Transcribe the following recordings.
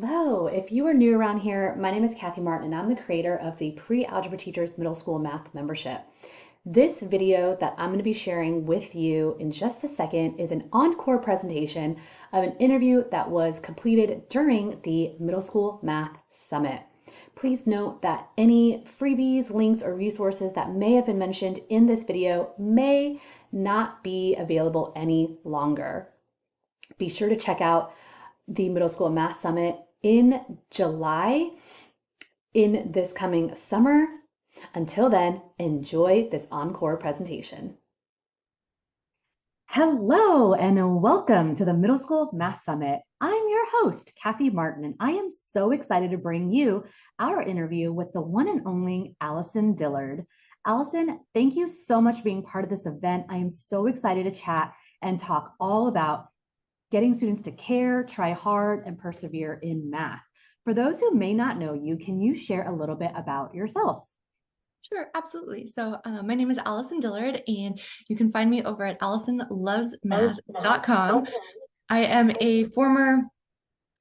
Hello. If you are new around here, my name is Kathy Martin and I'm the creator of the Pre-Algebra Teachers Middle School Math membership. This video that I'm going to be sharing with you in just a second is an encore presentation of an interview that was completed during the Middle School Math Summit. Please note that any freebies, links, or resources that may have been mentioned in this video may not be available any longer. Be sure to check out the Middle School Math Summit in July in this coming summer. Until then, enjoy this encore presentation. Hello and welcome to the Middle School Math Summit. I'm your host, Kathy Martin, and I am so excited to bring you our interview with the one and only Allison Dillard. Allison, thank you so much for being part of this event. I am so excited to chat and talk all about getting students to care, try hard, and persevere in math. For those who may not know you, can you share a little bit about yourself? Sure, absolutely. So my name is Allison Dillard, and you can find me over at AllisonLovesMath.com. I am a former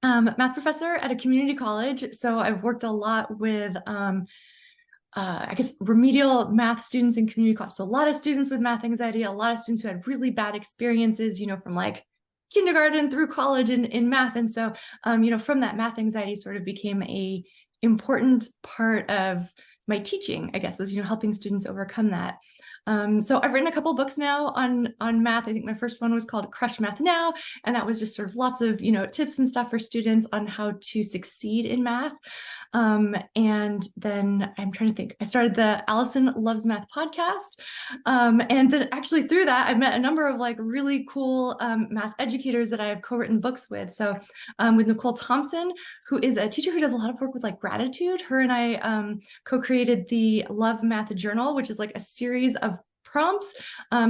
math professor at a community college, so I've worked a lot with I guess remedial math students in community college. So a lot of students with math anxiety, a lot of students who had really bad experiences, from like kindergarten through college in math. And so, from that, math anxiety sort of became a important part of my teaching, I guess, was, helping students overcome that. So I've written a couple of books now on math. I think my first one was called Crush Math Now, and that was just sort of lots of, tips and stuff for students on how to succeed in math. And then I'm trying to think, I started the Allison Loves Math podcast. And then actually through that, I've met a number of like really cool math educators that I have co-written books with. So with Nicole Thompson, who is a teacher who does a lot of work with like gratitude. Her and I co-created the Love Math Journal, which is like a series of prompts,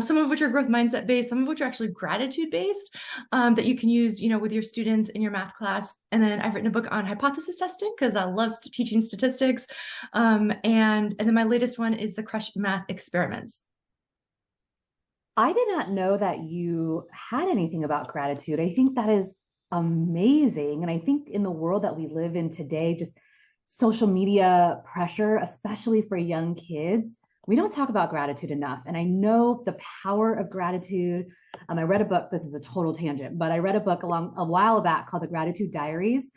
some of which are growth mindset based, some of which are actually gratitude based, that you can use, with your students in your math class. And then I've written a book on hypothesis testing because I love teaching statistics. And then my latest one is the Crush Math Experiments. I did not know that you had anything about gratitude. I think that is amazing. And I think in the world that we live in today, just social media pressure, especially for young kids, we don't talk about gratitude enough. And I know the power of gratitude. I read a book, this is a total tangent, but I read a book a while back called The Gratitude Diaries,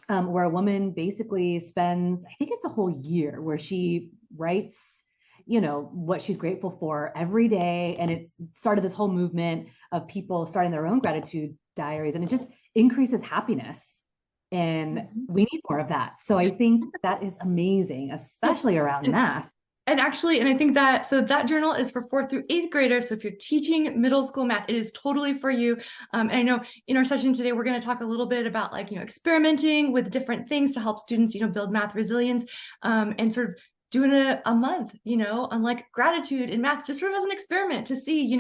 where a woman basically spends, I think it's a whole year where she writes, what she's grateful for every day. And it's started this whole movement of people starting their own gratitude diaries, and it just increases happiness. And we need more of that. So I think that is amazing, especially around math. And I think that, so that journal is for 4th through 8th graders. So if you're teaching middle school math, it is totally for you. And I know in our session today, we're going to talk a little bit about like, experimenting with different things to help students, build math resilience, and sort of doing a month, on like gratitude in math, just sort of as an experiment to see,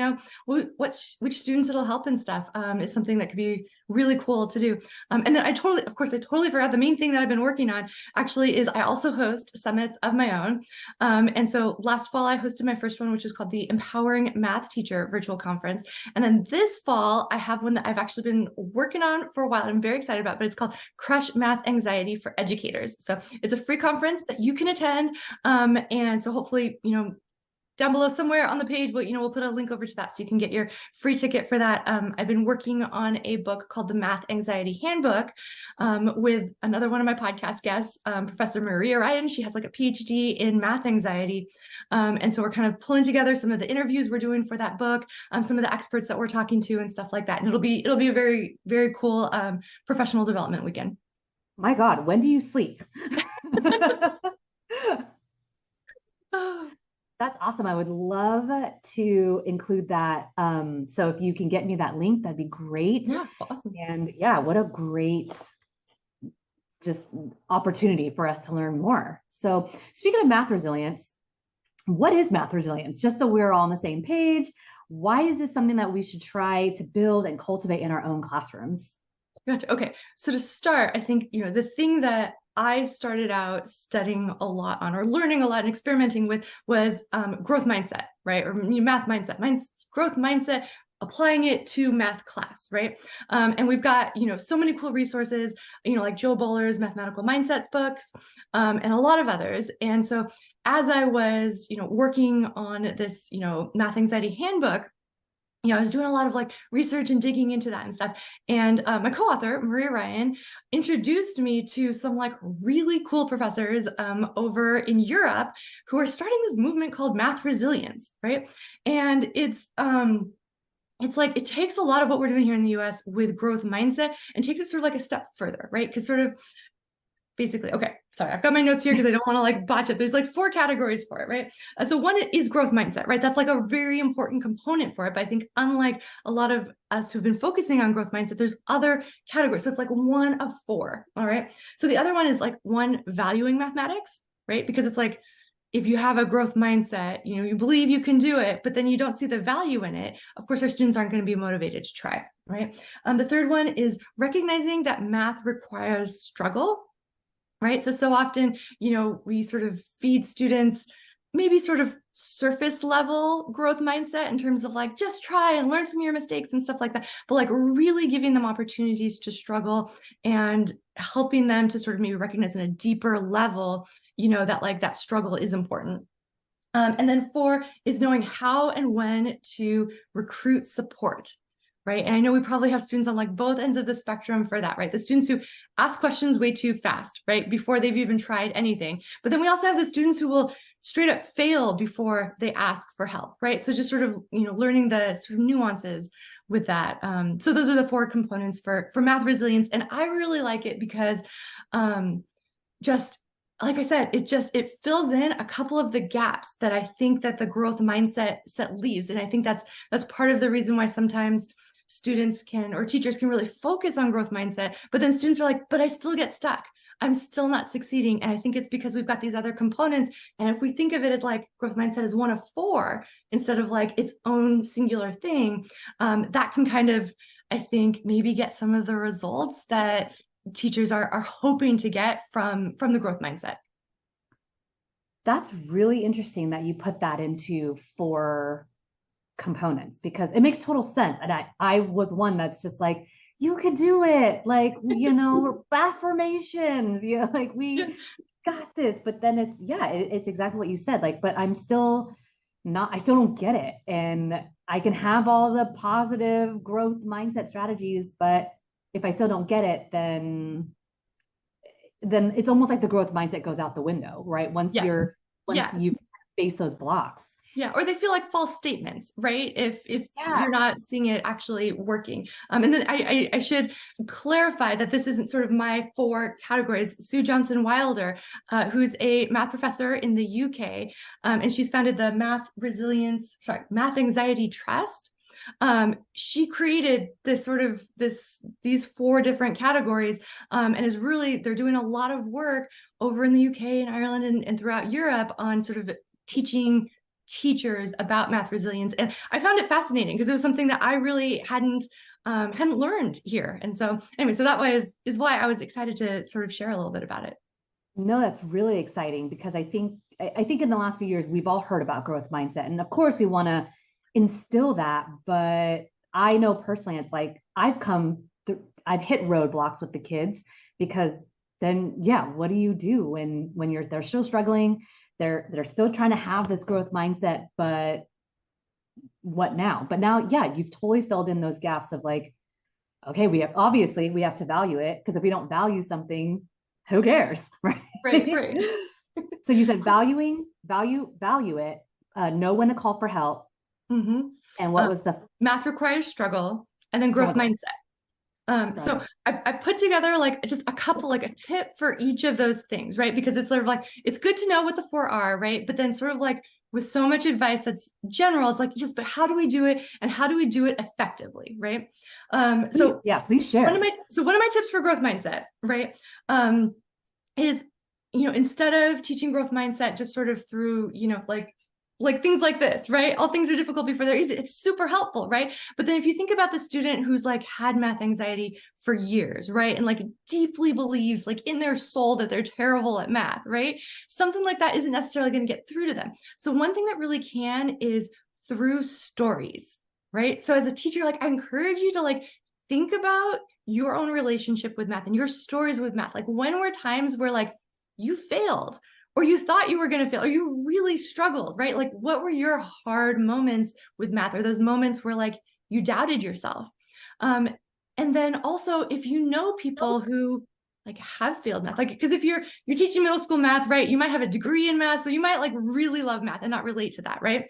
which students it'll help and stuff, is something that could be really cool to do. And then I totally forgot the main thing that I've been working on actually is I also host summits of my own. And so last fall I hosted my first one, which is called the Empowering Math Teacher Virtual Conference. And then this fall I have one that I've actually been working on for a while and I'm very excited about, but it's called Crush Math Anxiety for Educators. So it's a free conference that you can attend. And so hopefully, down below somewhere on the page, we'll put a link over to that so you can get your free ticket for that. I've been working on a book called the Math Anxiety Handbook, with another one of my podcast guests, Professor Maria Ryan. She has like a PhD in math anxiety. And so we're kind of pulling together some of the interviews we're doing for that book, some of the experts that we're talking to and stuff like that. And it'll be a very, very cool professional development weekend. My God, when do you sleep? That's awesome. I would love to include that. So if you can get me that link, that'd be great. Yeah, awesome. And yeah, what a great just opportunity for us to learn more. So speaking of math resilience, what is math resilience? Just so we're all on the same page, why is this something that we should try to build and cultivate in our own classrooms? Gotcha. Okay. So to start, I think, the thing that I started out studying a lot on or learning a lot and experimenting with was growth mindset, right? Or math mindset. Mine's growth mindset applying it to math class, right? And we've got, so many cool resources, like Joe Bowler's Mathematical Mindsets books, and a lot of others. And so as I was, working on this, math anxiety handbook, I was doing a lot of like research and digging into that and stuff. And my co-author, Maria Ryan, introduced me to some like really cool professors over in Europe who are starting this movement called math resilience, right? And it's like it takes a lot of what we're doing here in the US with growth mindset and takes it sort of like a step further, right? Because sort of basically, okay, sorry, I've got my notes here because I don't want to like botch it. There's like 4 categories for it, right? So one is growth mindset, right? That's like a very important component for it. But I think unlike a lot of us who've been focusing on growth mindset, there's other categories. So it's like 1 of 4, all right? So the other one is like 1, valuing mathematics, right? Because it's like, if you have a growth mindset, you believe you can do it, but then you don't see the value in it, of course, our students aren't going to be motivated to try, right? The third one is recognizing that math requires struggle, right? So often, we sort of feed students maybe sort of surface level growth mindset in terms of like, just try and learn from your mistakes and stuff like that, but like really giving them opportunities to struggle and helping them to sort of maybe recognize in a deeper level, that like that struggle is important. And then 4 is knowing how and when to recruit support, right? And I know we probably have students on like both ends of the spectrum for that, right? The students who ask questions way too fast, right? Before they've even tried anything. But then we also have the students who will straight up fail before they ask for help, right? So just sort of, learning the sort of nuances with that. So those are the 4 components for math resilience. And I really like it because just like I said, it fills in a couple of the gaps that I think that the growth mindset leaves. And I think that's part of the reason why sometimes students can, or teachers can really focus on growth mindset, but then students are like, but I still get stuck. I'm still not succeeding. And I think it's because we've got these other components. And if we think of it as like growth mindset as 1 of 4, instead of like its own singular thing, that can kind of, I think, maybe get some of the results that teachers are hoping to get from the growth mindset. That's really interesting that you put that into 4 components, because it makes total sense. And I was one that's just like, you could do it. Like, affirmations, like we got this. But then it's exactly what you said. Like, but I still don't get it. And I can have all the positive growth mindset strategies, but if I still don't get it, then it's almost like the growth mindset goes out the window, right? Once you face those blocks. Yeah, or they feel like false statements, right? If you're not seeing it actually working. And then I should clarify that this isn't sort of my 4 categories. Sue Johnson Wilder, who's a math professor in the UK, and she's founded the Math Anxiety Trust. She created these 4 different categories, and they're doing a lot of work over in the UK and Ireland and throughout Europe on sort of teaching teachers about math resilience. And I found it fascinating because it was something that I really hadn't learned here. And so anyway, so that is why I was excited to sort of share a little bit about it. No, that's really exciting, because I think in the last few years, we've all heard about growth mindset. And of course we want to instill that, but I know personally, it's like I've hit roadblocks with the kids, because then what do you do when they're still struggling? They're still trying to have this growth mindset, but what now? But now, you've totally filled in those gaps of like, okay, we have to value it, because if we don't value something, who cares, right? Right. So you said value it, know when to call for help. Mm-hmm. And what was the math requires struggle, and then growth mindset. So I put together like just a couple, like a tip for each of those things, right? Because it's sort of like, it's good to know what the 4 are, right? But then sort of like with so much advice that's general, it's like, yes, but how do we do it? And how do we do it effectively, right? Please share. One of my tips for growth mindset, right, is, instead of teaching growth mindset just sort of through, like things like this, right? All things are difficult before they're easy. It's super helpful, right? But then if you think about the student who's like had math anxiety for years, right? And like deeply believes like in their soul that they're terrible at math, right? Something like that isn't necessarily going to get through to them. So one thing that really can is through stories, right? So as a teacher, like I encourage you to like think about your own relationship with math and your stories with math. Like when were times where like you failed or you thought you were going to fail or you really struggled, right? Like what were your hard moments with math or those moments where like you doubted yourself? And then also if you know people who like have failed math, like because if you're teaching middle school math, right, you might have a degree in math, so you might like really love math and not relate to that, right?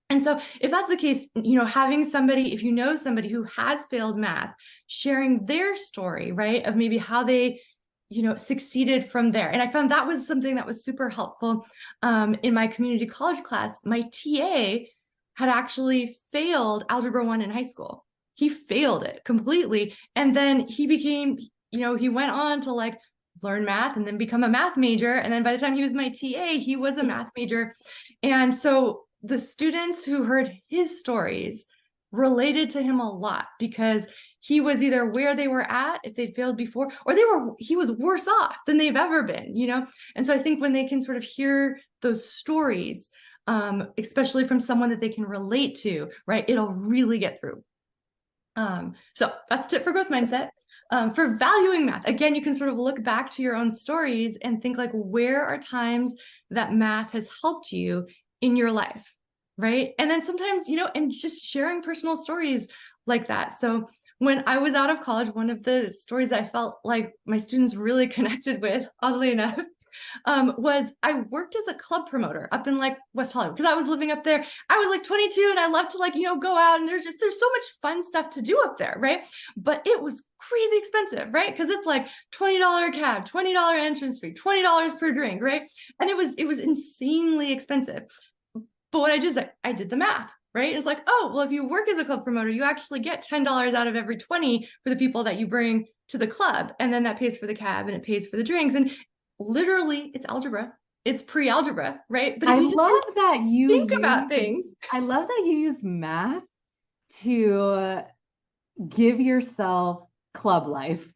And so if that's the case, you know, having somebody, if you know somebody who has failed math, sharing their story, right, of maybe how they, you know, succeeded from there. And I found that was something that was super helpful in my community college class. My TA had actually failed Algebra 1 in high school. He failed it completely. And then he became, you know, he went on to like learn math and then become a math major. And then by the time he was my TA, he was a math major. And so the students who heard his stories related to him a lot because he was either where they were at if they'd failed before, or he was worse off than they've ever been, you know? And so I think when they can sort of hear those stories, especially from someone that they can relate to, right, it'll really get through. So that's tip for growth mindset. For valuing math, again, you can sort of look back to your own stories and think like, where are times that math has helped you in your life, right? And then sometimes, you know, and just sharing personal stories like that. So when I was out of college, one of the stories that I felt like my students really connected with, oddly enough, was I worked as a club promoter up in like West Hollywood because I was living up there. I was like 22 and I love to like, you know, go out and there's so much fun stuff to do up there, right? But it was crazy expensive, right? Because it's like $20 cab, $20 entrance fee, $20 per drink, right? And it was insanely expensive. But what I did is I did the math, right? It's like, oh, well, if you work as a club promoter, you actually get $10 out of every 20 for the people that you bring to the club. And then that pays for the cab and it pays for the drinks. And literally, it's algebra. It's pre-algebra, right? But if I you just love that you think about use, things, I love that you use math to give yourself club life.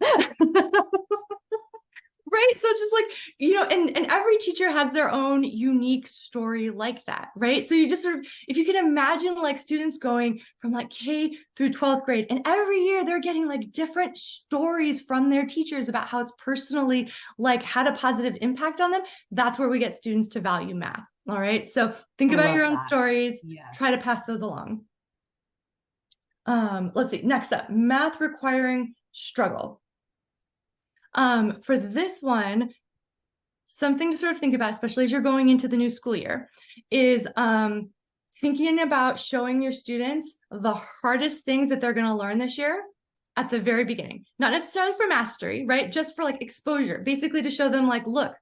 right? So it's just like, you know, and every teacher has their own unique story like that, right? So you just sort of, if you can imagine like students going from like K through 12th grade, and every year they're getting like different stories from their teachers about how it's personally like had a positive impact on them. That's where we get students to value math. All right. So think I about love your own that. stories, Yes. try to pass those along. Let's see, next up, math requiring struggle. For this one, something to sort of think about, especially as you're going into the new school year, is thinking about showing your students the hardest things that they're going to learn this year at the very beginning. Not necessarily for mastery, right? Just for like exposure, basically to show them like, look,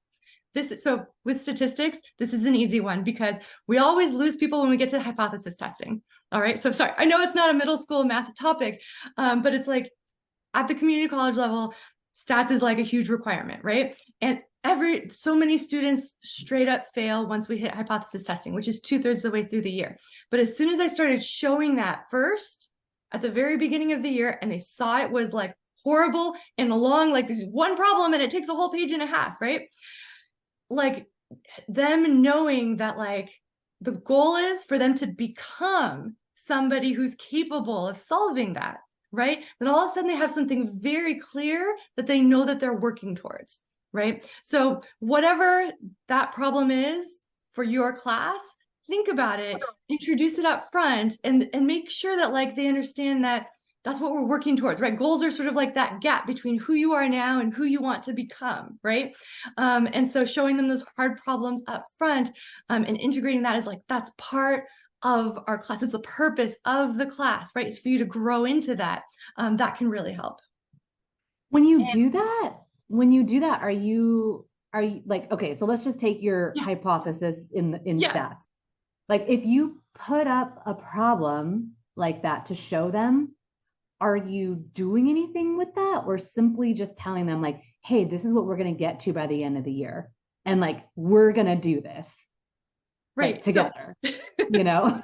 so with statistics, this is an easy one because we always lose people when we get to hypothesis testing. All right. So sorry, I know it's not a middle school math topic, but it's like at the community college level, stats is like a huge requirement, right? And so many students straight up fail once we hit hypothesis testing, which is 2/3 of the way through the year. But as soon as I started showing that first at the very beginning of the year, and they saw it was like horrible and along like this one problem and it takes a whole page and a half, right? Like them knowing that like the goal is for them to become somebody who's capable of solving that, right? Then all of a sudden they have something very clear that they know that they're working towards, right? So whatever that problem is for your class, think about it, introduce it up front, and make sure that like they understand that that's what we're working towards, right? Goals are sort of like that gap between who you are now and who you want to become, right? And so showing them those hard problems up front and integrating that is like, that's part of our class. It's the purpose of the class, right? It's for you to grow into that. That can really help. When you do that, are you like, okay, so let's just take your hypothesis in stats. Like if you put up a problem like that to show them, are you doing anything with that or simply just telling them like, hey, this is what we're going to get to by the end of the year. And like, we're going to do this like, together, you know?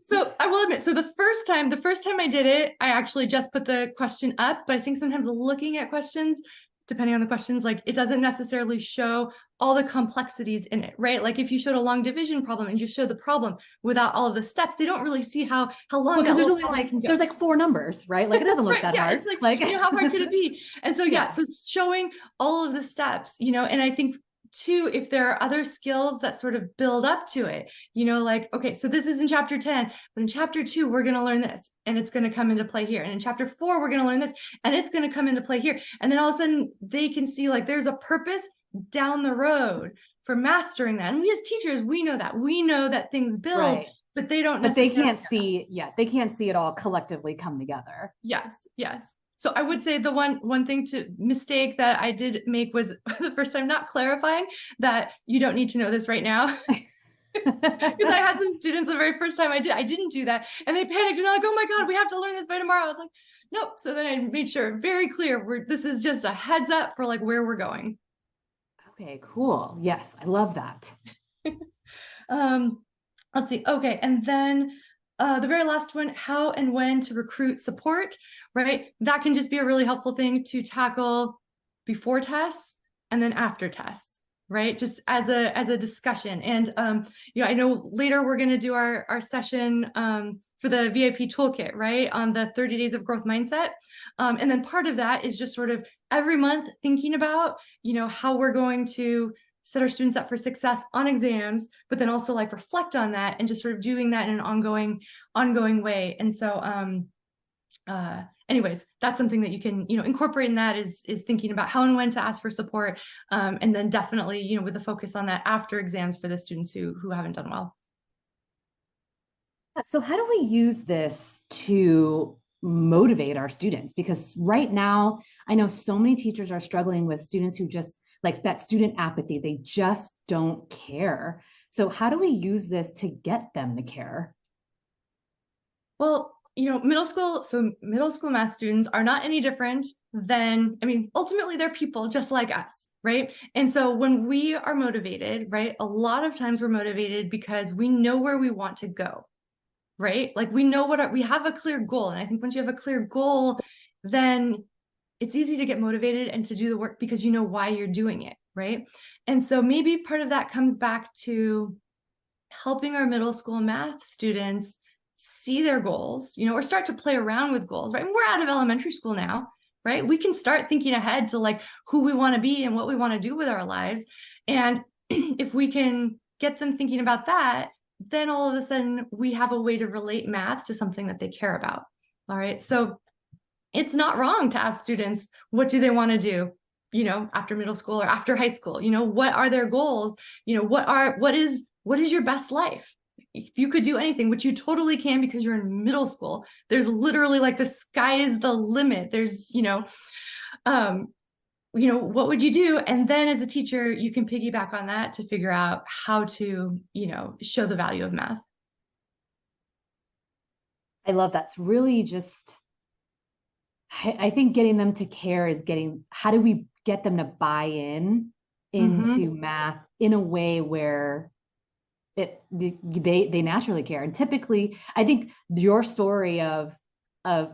So I will admit, so the first time I did it, I actually just put the question up, but I think sometimes looking at questions depending on the questions. Like it doesn't necessarily show all the complexities in it, right? Like if you showed a long division problem and just showed the problem without all of the steps, they don't really see how long because that there's little only problem can go. there's like 4 numbers, right? Like it doesn't look Right. that Yeah. hard. It's like, Like, how hard could it be? And so, yeah. so it's showing all of the steps, and I think too, if there are other skills that sort of build up to it, like, okay, so this is in chapter 10, but in chapter 2, we're going to learn this and it's going to come into play here. And in chapter 4, we're going to learn this and it's going to come into play here. And then all of a sudden they can see like there's a purpose down the road for mastering that. And we as teachers, we know that things build, Right. but they don't But they necessarily can't see, they can't see it all collectively come together. Yes. So I would say the one thing to mistake that I did make was the first time not clarifying that you don't need to know this right now. Because I had some students the very first time I didn't do that, and they panicked and they're like, "Oh my God, we have to learn this by tomorrow." I was like, "Nope." So then I made sure very clear this is just a heads up for like where we're going. Okay, cool. Yes, I love that. Let's see. Okay, and then the very last one, how and when to recruit support, right? That can just be a really helpful thing to tackle before tests and then after tests, right? Just as a discussion. And I know later we're going to do our session for the VIP toolkit, right, on the 30 days of growth mindset. And then part of that is just sort of every month thinking about, how we're going to set our students up for success on exams, but then also like reflect on that and just sort of doing that in an ongoing way. And so, anyways, that's something that you can, incorporate in that is thinking about how and when to ask for support. And then definitely, with the focus on that after exams for the students who haven't done well. So how do we use this to motivate our students? Because right now, I know so many teachers are struggling with students who just like that student apathy. They just don't care. So how do we use this to get them to care? Well, middle school math students are not any different than, ultimately they're people just like us, right? And so when we are motivated, right, a lot of times we're motivated because we know where we want to go, right? Like we know we have a clear goal. And I think once you have a clear goal, then it's easy to get motivated and to do the work because you know why you're doing it, right? And so maybe part of that comes back to helping our middle school math students see their goals, or start to play around with goals, right? And we're out of elementary school now, right? We can start thinking ahead to like who we want to be and what we want to do with our lives. And if we can get them thinking about that, then all of a sudden we have a way to relate math to something that they care about. All right. So it's not wrong to ask students, what do they want to do, after middle school or after high school? What are their goals? What is your best life? If you could do anything, which you totally can because you're in middle school, there's literally like the sky is the limit. There's, what would you do? And then as a teacher, you can piggyback on that to figure out how to, show the value of math. I love that. It's really just, I think getting them to care is how do we get them to buy into math in a way where they naturally care. And typically, I think your story of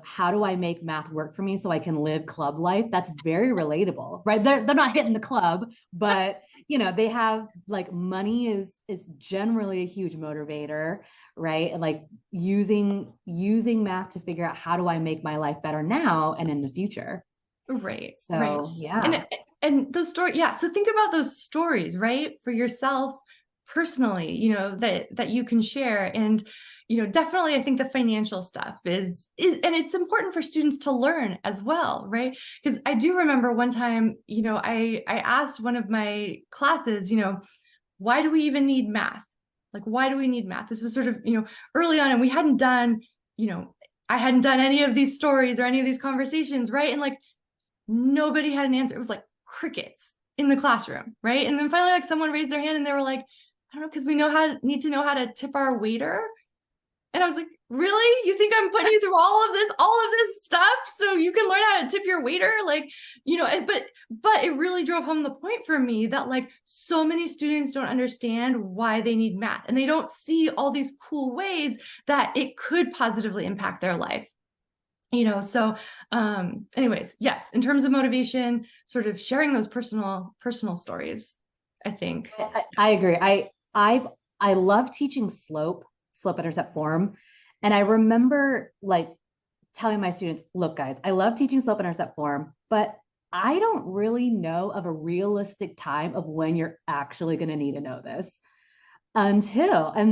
how do I make math work for me so I can live club life, that's very relatable, right? They're not hitting the club, but they have like money is generally a huge motivator, right? And like using math to figure out how do I make my life better now and in the future. Right. So right. yeah. And those stories, yeah. So think about those stories, right? For yourself personally, that you can share. And definitely I think the financial stuff is and it's important for students to learn as well, right? Because I do remember one time, I asked one of my classes, why do we even need math? Like, why do we need math? This was sort of, early on, and we hadn't done, I hadn't done any of these stories or any of these conversations, right? And like nobody had an answer. It was like crickets in the classroom, right? And then finally, like someone raised their hand and they were like, I don't know, because we need to know how to tip our waiter. And I was like, really? You think I'm putting you through all of this stuff so you can learn how to tip your waiter? Like, but it really drove home the point for me that like so many students don't understand why they need math, and they don't see all these cool ways that it could positively impact their life. So anyways, yes, in terms of motivation, sort of sharing those personal stories, I think. I agree. I love teaching slope intercept form. And I remember like telling my students, look, guys, I love teaching slope intercept form, but I don't really know of a realistic time of when you're actually going to need to know this and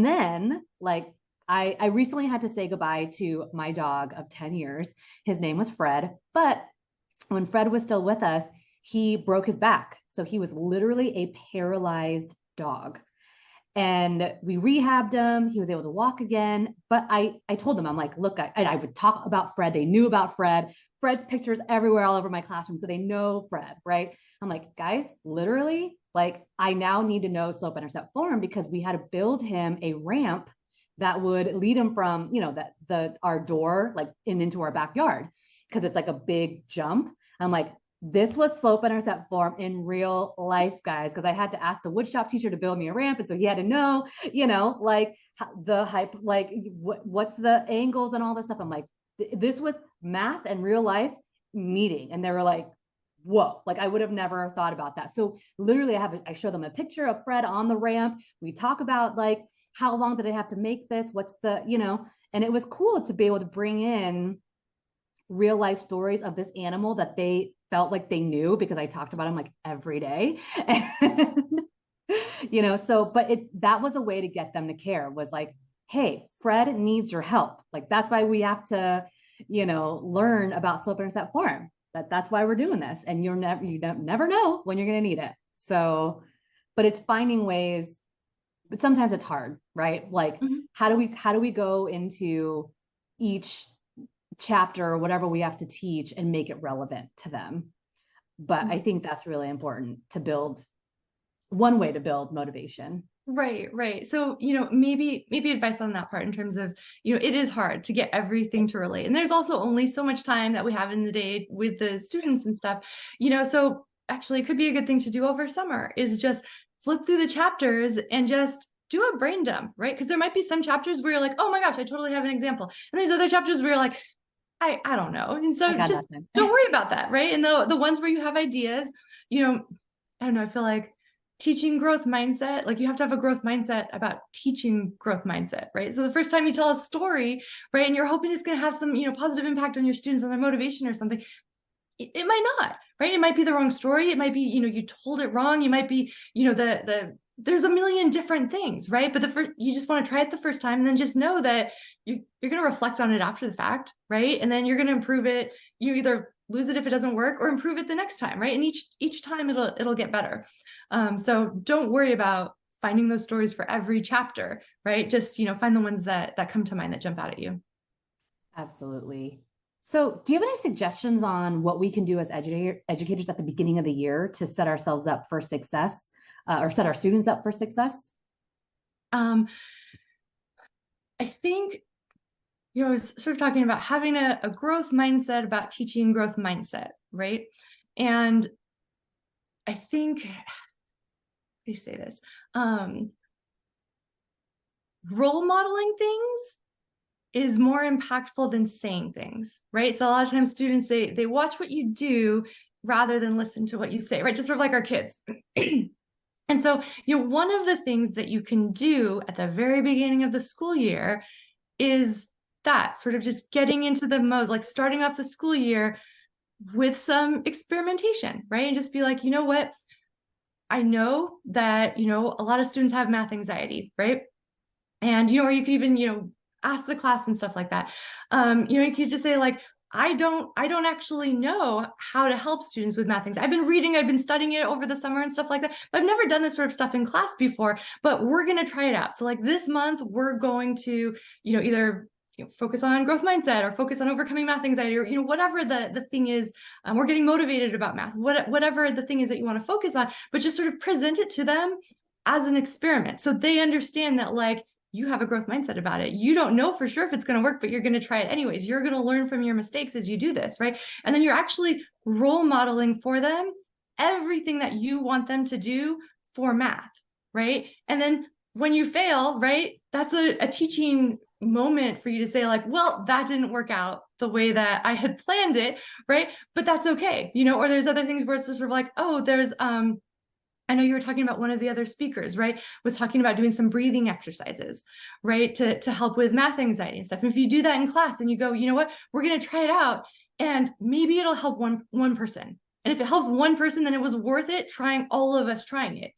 then like I recently had to say goodbye to my dog of 10 years. His name was Fred, but when Fred was still with us, he broke his back. So he was literally a paralyzed dog. And we rehabbed him. He was able to walk again. But I told them, I'm like, look, I would talk about Fred. They knew about Fred. Fred's pictures everywhere all over my classroom. So they know Fred, right? I'm like, guys, literally, like I now need to know slope intercept form because we had to build him a ramp that would lead him from, our door, like into our backyard. Cause it's like a big jump. I'm like, this was slope intercept form in real life, guys, because I had to ask the woodshop teacher to build me a ramp. And so he had to know, like the hype, like what's the angles and all this stuff. I'm like, this was math and real life meeting. And they were like, whoa, like I would have never thought about that. So literally I show them a picture of Fred on the ramp. We talk about like, how long did I have to make this? What's the, and it was cool to be able to bring in real life stories of this animal that they felt like they knew because I talked about him like every day. And, so, but that was a way to get them to care was like, hey, Fred needs your help. Like, that's why we have to, learn about slope intercept form. That's why we're doing this. And you never know when you're going to need it. So, but it's finding ways, but sometimes it's hard, right? Like, how do we go into each chapter or whatever we have to teach and make it relevant to them? But I think that's really important to build one way to build motivation. Right. So, maybe advice on that part in terms of, it is hard to get everything to relate. And there's also only so much time that we have in the day with the students and stuff, so actually it could be a good thing to do over summer is just flip through the chapters and just do a brain dump, right? Because there might be some chapters where you're like, oh my gosh, I totally have an example. And there's other chapters where you're like, I don't know. And so just don't worry about that, right? And the ones where you have ideas, I don't know, I feel like teaching growth mindset, like you have to have a growth mindset about teaching growth mindset, right? So the first time you tell a story, right, and you're hoping it's going to have some, positive impact on your students, on their motivation or something, it might not, right? It might be the wrong story. It might be, you told it wrong. You might be, there's a million different things, right? But you just want to try it the first time and then just know that you're going to reflect on it after the fact, right? And then you're going to improve it. You either lose it if it doesn't work or improve it the next time, right? And each time it'll get better. So don't worry about finding those stories for every chapter, right? Just, find the ones that come to mind that jump out at you. Absolutely. So do you have any suggestions on what we can do as educators at the beginning of the year to set ourselves up for success or set our students up for success? I think, I was sort of talking about having a growth mindset, about teaching growth mindset, right? And I think, how do you say this? Role modeling things is more impactful than saying things, right? So a lot of times students, they watch what you do rather than listen to what you say, right? Just sort of like our kids. And so, one of the things that you can do at the very beginning of the school year is that sort of just getting into the mode, like starting off the school year with some experimentation, right? And just be like, you know what? I know that, a lot of students have math anxiety, right? And, or you could even, ask the class and stuff like that. You could just say like, I don't actually know how to help students with math things. I've been studying it over the summer and stuff like that. But I've never done this sort of stuff in class before, but we're going to try it out. So like this month, we're going to, either focus on growth mindset or focus on overcoming math anxiety or, whatever the thing is, we're getting motivated about math, whatever the thing is that you want to focus on, but just sort of present it to them as an experiment. So they understand that like, you have a growth mindset about it. You don't know for sure if it's going to work, but you're going to try it anyways. You're going to learn from your mistakes as you do this, right? And then you're actually role modeling for them everything that you want them to do for math, right? And then when you fail, right, that's a teaching moment for you to say like, well, that didn't work out the way that I had planned it, right? But that's okay, or there's other things where it's just sort of like, oh, there's I know you were talking about one of the other speakers, right? Was talking about doing some breathing exercises, right? To help with math anxiety and stuff. And if you do that in class and you go, you know what, we're going to try it out and maybe it'll help one person. And if it helps one person, then it was worth it trying all of us trying it.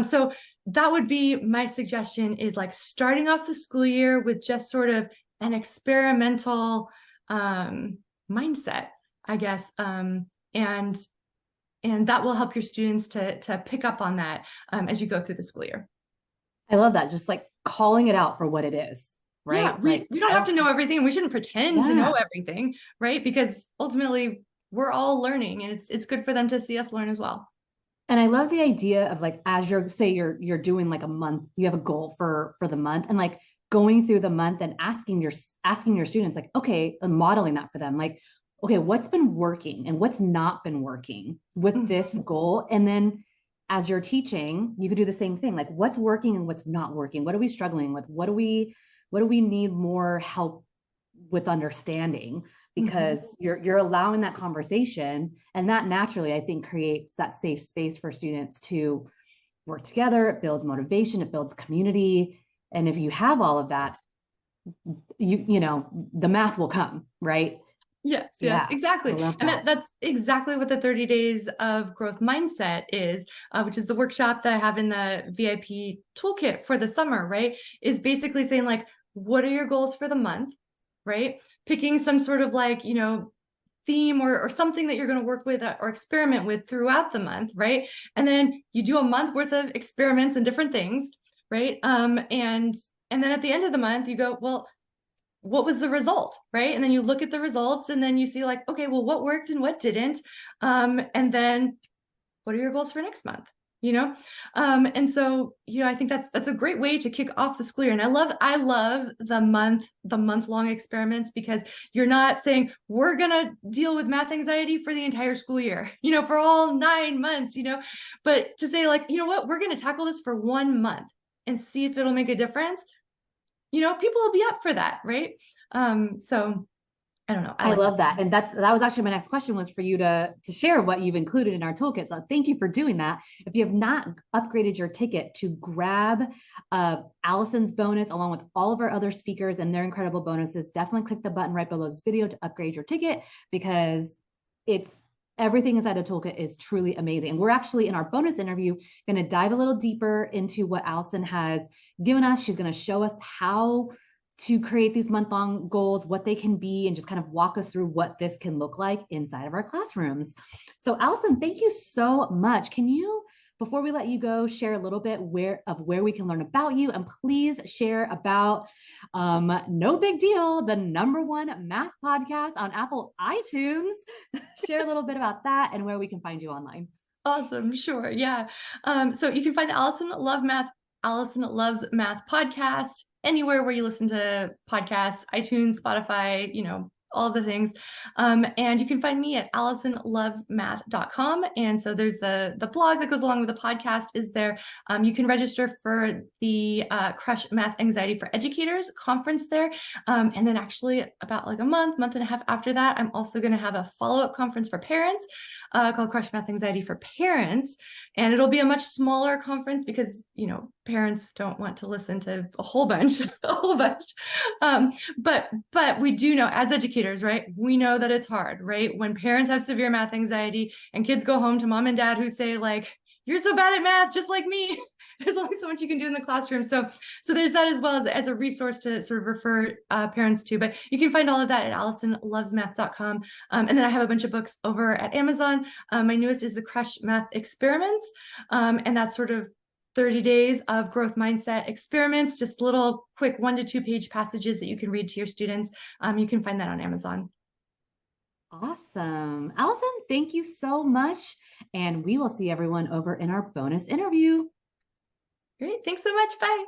So that would be my suggestion is like starting off the school year with just sort of an experimental mindset, I guess. And that will help your students to pick up on that as you go through the school year. I love that. Just like calling it out for what it is, Yeah, right? we don't have to know everything. We shouldn't pretend to know Yeah. everything, right? Because ultimately we're all learning and it's good for them to see us learn as well. And I love the idea of like, as you're doing like a month, you have a goal for the month, and like going through the month and asking your students like, okay, and modeling that for them. Like, okay, what's been working and what's not been working with this goal? And then as you're teaching, you could do the same thing. Like, what's working and what's not working? What are we struggling with? What do we need more help with understanding? Because you're allowing that conversation, and that naturally, I think, creates that safe space for students to work together. It builds motivation, it builds community. And if you have all of that, the math will come, right? Yes, Yeah, exactly. I love And that. that's exactly what the 30 days of growth mindset is, which is the workshop that I have in the VIP toolkit for the summer, right? Is basically saying like, what are your goals for the month, right? Picking some sort of like, theme or something that you're going to work with or experiment with throughout the month, right? And then you do a month worth of experiments and different things, right? And then at the end of the month, you go, well, what was the result, right? And then you look at the results and then you see like, okay, well, what worked and what didn't? And then what are your goals for next month? And so I think that's a great way to kick off the school year. And I love the month-long experiments, because you're not saying we're gonna deal with math anxiety for the entire school year, for all 9 months, but to say like, you know what, we're gonna tackle this for 1 month and see if it'll make a difference. People will be up for that, right? So I don't know. I I like that. love that. And that was actually my next question, was for you to share what you've included in our toolkit. So thank you for doing that. If you have not upgraded your ticket, to grab Allison's bonus along with all of our other speakers and their incredible bonuses, definitely click the button right below this video to upgrade your ticket, because it's everything inside the toolkit is truly amazing. And we're actually, in our bonus interview, going to dive a little deeper into what Allison has given us. She's going to show us how to create these month-long goals, what they can be, and just kind of walk us through what this can look like inside of our classrooms. So Allison, thank you so much. Can you, before we let you go, share a little bit where we can learn about you, and please share about No Big Deal, the #1 math podcast on Apple iTunes. Share a little bit about that and where we can find you online. Awesome. Sure. Yeah. So you can find the Allison Loves Math podcast anywhere where you listen to podcasts, iTunes, Spotify, all of the things. And you can find me at AllisonLovesMath.com. And so there's the blog that goes along with the podcast is there. You can register for the Crush Math Anxiety for Educators conference there. And then actually about like a month and a half after that, I'm also going to have a follow-up conference for parents called Crush Math Anxiety for Parents. And it'll be a much smaller conference because, parents don't want to listen to a whole bunch. But we do know as educators, right? We know that it's hard, right? When parents have severe math anxiety and kids go home to mom and dad who say like, you're so bad at math, just like me. There's only so much you can do in the classroom. So there's that as well as a resource to sort of refer parents to. But you can find all of that at AllisonLovesMath.com. And then I have a bunch of books over at Amazon. My newest is the Crush Math Experiments. And that's sort of 30 days of growth mindset experiments, just little quick 1 to 2 page passages that you can read to your students. You can find that on Amazon. Awesome. Allison, thank you so much. And we will see everyone over in our bonus interview. Great. Thanks so much. Bye.